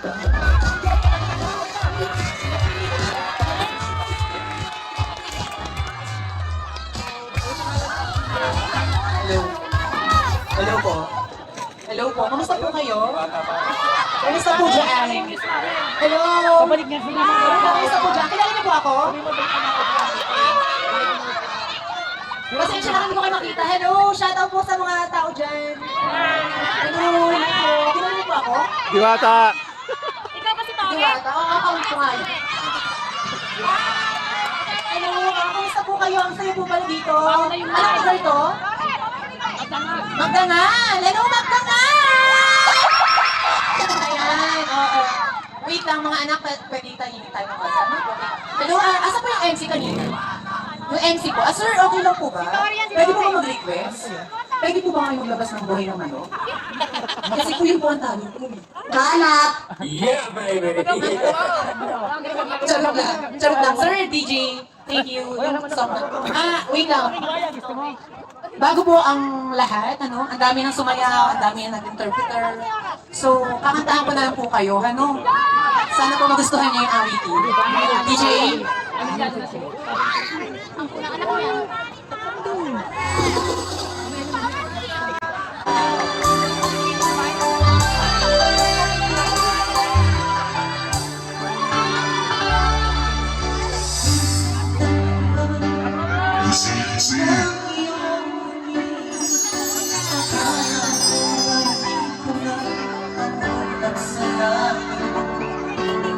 Hello. Hello po. Hello po. Kamusta po kayo? Kamusta po dyan? Hello. Kamusta po dyan? Kilala niyo po ako? Pasensya na kami ko kayo makita. Hello. Shoutout po sa mga tao dyan. Hello. Kilala niyo po ako? Diwata! Ikaw kasi tawag. Diwata. Oo, account ko nga. Hello. Kamusta po kayo? Ang sayo po pala dito. Anong lugar to? Magdangal! Hello, Magdangal! Ayan, oo. Wait lang, mga anak, pwede tahimik tayo ng bata. Hello, asa po yung MC kanina? Yung MC po. Sir, okay lang po ba? Pwede po ba mag-request? Pwede po ba kayo maglabas ng buhay ng manok? Kasi po yun po ang talo po. Hanap! Yeah, baby! Charot lang. Charot lang. Sir, DJ, thank you. Yung song na. Wait lang. Bago po ang lahat, ang dami nang sumayaw, ang dami nang nag-interpreter. So, kakantahan ko na lang po kayo, Sana po magustuhan niyo yung awitin. DJ?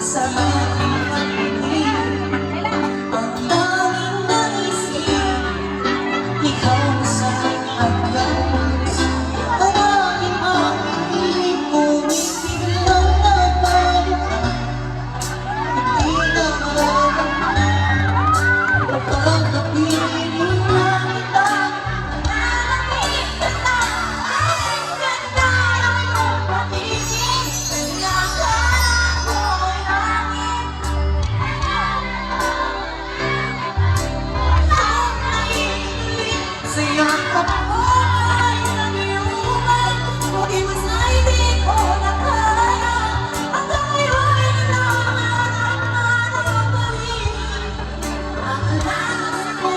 Sa aking pag-ibig, ang daming naisip, ikaw sa hanggang. Tawagin ang piling ko, biglang nagbalita, hindi na maramdaman. Pagkakapiling na kita, nananapin ka na, aking ganda ang iyong pag-ibig, sayang kapoy ng iyuman, pag-iwas na hindi ko na kaya. Hanggang ngayon naman ang balik, ang lakas ko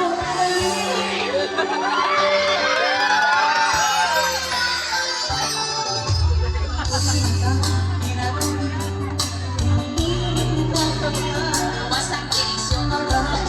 basta isyo na lang.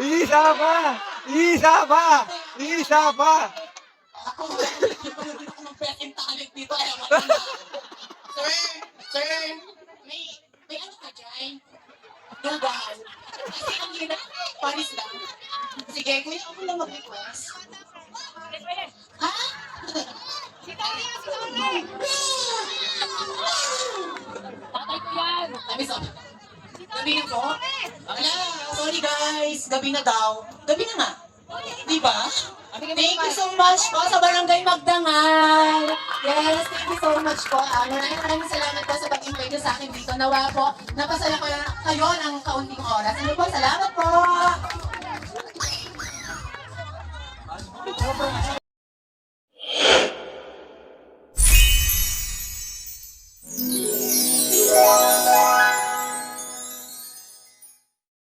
Isa pa! Isa pa! Isa pa! Ako, hindi ako mag-present talent dito. Sir, may ano ka dyan? Dugan. Kasi ang hirap, panis lang. Sige, kuya, ako lang mag-request. Ha? Si Torias Tatay ko yan. Sabi so, gabi na po? Wala, sorry guys, gabi na daw. Gabi na nga. Di ba? Thank you so much po sa Barangay Magdangal. Yes, thank you so much po. Maraming salamat po sa pag-invite sa akin dito. Nawa po, napasaya ko kayo ng kaunting oras. Ano po, salamat po.